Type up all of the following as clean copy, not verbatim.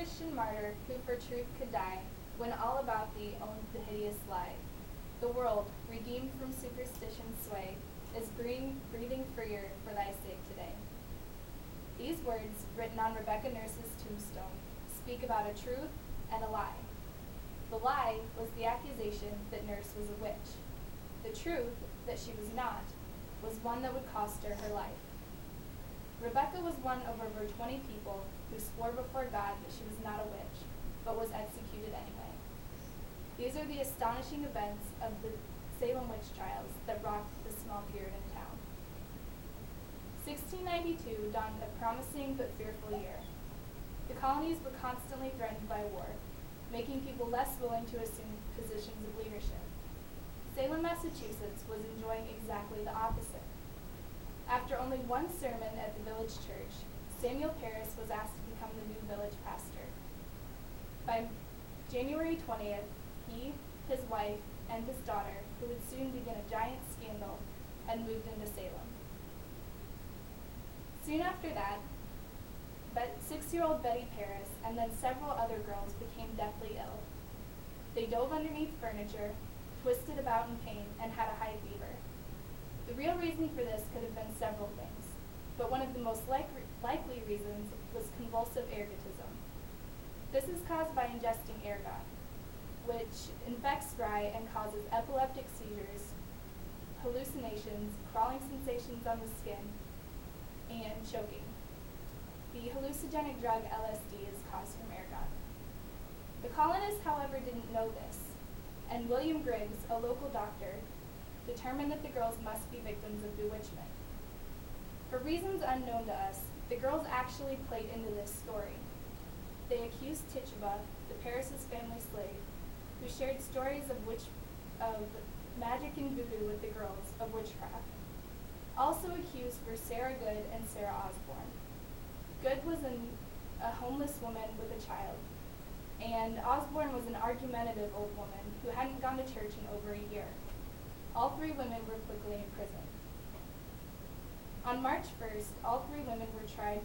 Christian martyr who for truth could die, when all about thee owned the hideous lie. The world, redeemed from superstition's sway, is breathing freer for thy sake today. These words, written on Rebecca Nurse's tombstone, speak about a truth and a lie. The lie was the accusation that Nurse was a witch. The truth, that she was not, was one that would cost her her life. Rebecca was one of over 20 people who swore before God that she was not a witch, but was executed anyway. These are the astonishing events of the Salem witch trials that rocked the small Puritan town. 1692 dawned a promising but fearful year. The colonies were constantly threatened by war, making people less willing to assume positions of leadership. Salem, Massachusetts was enjoying exactly the opposite. After only one sermon at the village church, Samuel Parris was asked to become the new village pastor. By January 20th, he, his wife, and his daughter, who would soon begin a giant scandal, had moved into Salem. Soon after that, 6-year-old Betty Parris and then several other girls became deathly ill. They dove underneath furniture, twisted about in pain, and had a high fever. The real reason for this could have been several things, but one of the most likely reasons was convulsive ergotism. This is caused by ingesting ergot, which infects dry and causes epileptic seizures, hallucinations, crawling sensations on the skin, and choking. The hallucinogenic drug LSD is caused from ergot. The colonists, however, didn't know this, and William Griggs, a local doctor, determined that the girls must be victims of bewitchment. For reasons unknown to us, the girls actually played into this story. They accused Tituba, the Parris' family slave, who shared stories of magic and voodoo with the girls, of witchcraft. Also accused were Sarah Good and Sarah Osborne. Good was a homeless woman with a child, and Osborne was an argumentative old woman who hadn't gone to church in over a year. All three women were quickly imprisoned. On March 1st, all three women were tried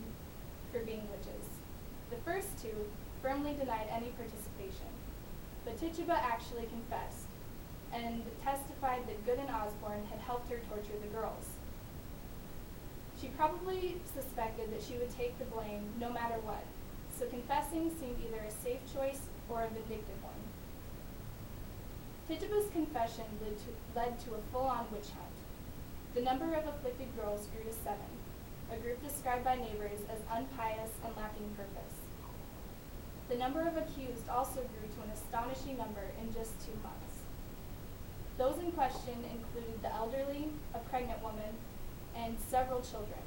for being witches. The first two firmly denied any participation, but Tituba actually confessed and testified that Good and Osborne had helped her torture the girls. She probably suspected that she would take the blame no matter what, so confessing seemed either a safe choice or a vindictive one. Tituba's confession led to a full-on witch hunt. The number of afflicted girls grew to 7, a group described by neighbors as unpious and lacking purpose. The number of accused also grew to an astonishing number in just 2 months. Those in question included the elderly, a pregnant woman, and several children.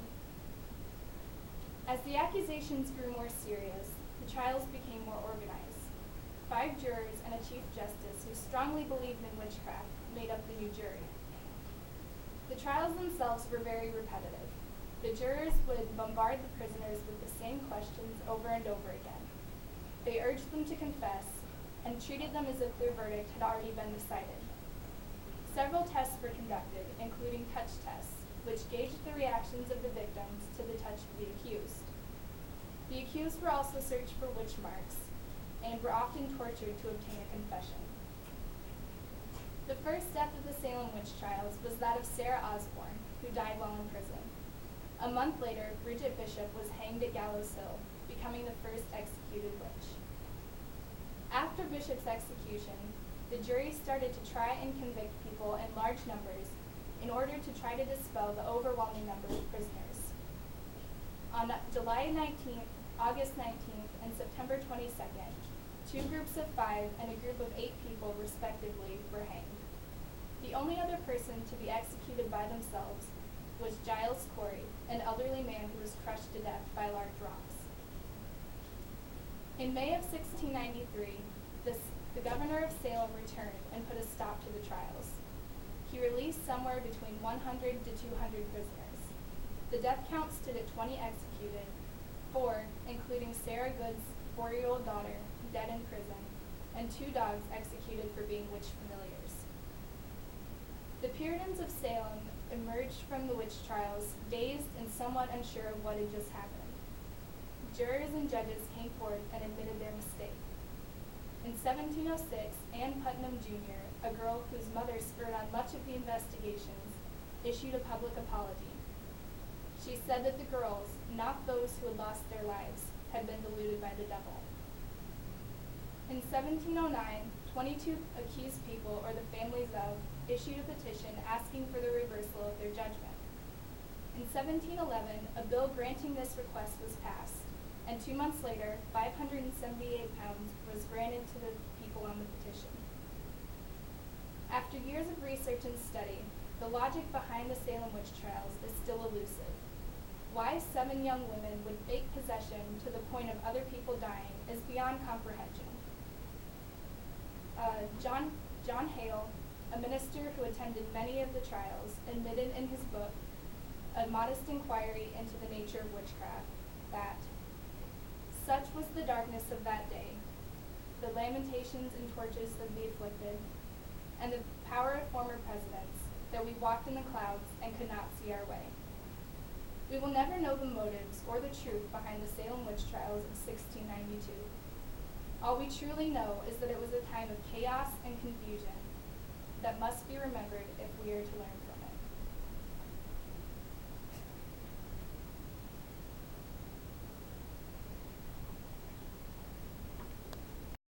As the accusations grew more serious, the trials became more organized. 5 jurors and a chief justice who strongly believed in witchcraft made up the new jury. The trials themselves were very repetitive. The jurors would bombard the prisoners with the same questions over and over again. They urged them to confess and treated them as if their verdict had already been decided. Several tests were conducted, including touch tests, which gauged the reactions of the victims to the touch of the accused. The accused were also searched for witch marks and were often tortured to obtain a confession. The first death of the Salem witch trials was that of Sarah Osborne, who died while in prison. A month later, Bridget Bishop was hanged at Gallows Hill, becoming the first executed witch. After Bishop's execution, the jury started to try and convict people in large numbers in order to try to dispel the overwhelming number of prisoners. On July 19th, August 19th, and September 22nd, 2 groups of 5 and a group of 8 people, respectively, were hanged. The only other person to be executed by themselves was Giles Corey, an elderly man who was crushed to death by large rocks. In May of 1693, the governor of Salem returned and put a stop to the trials. He released somewhere between 100 to 200 prisoners. The death count stood at 20 executed, 4, including Sarah Good's 4-year-old daughter, dead in prison, and 2 dogs executed for being witch familiars. The Puritans of Salem emerged from the witch trials dazed and somewhat unsure of what had just happened. jurors and judges came forth and admitted their mistake. In 1706, Ann Putnam Jr., a girl whose mother spurred on much of the investigations, issued a public apology. She said that the girls, not those who had lost their lives, had been deluded by the devil. In 1709, 22 accused people, or the families of, issued a petition asking for the reversal of their judgment. In 1711, a bill granting this request was passed, and 2 months later, £578 was granted to the people on the petition. After years of research and study, the logic behind the Salem witch trials is still elusive. Why 7 young women would fake possession to the point of other people dying is beyond comprehension. John Hale, a minister who attended many of the trials, admitted in his book, A Modest Inquiry into the Nature of Witchcraft, that such was the darkness of that day, the lamentations and tortures of the afflicted, and the power of former presidents, that we walked in the clouds and could not see our way. We will never know the motives or the truth behind the Salem witch trials of 1692. All we truly know is that it was a time of chaos and confusion that must be remembered if we are to learn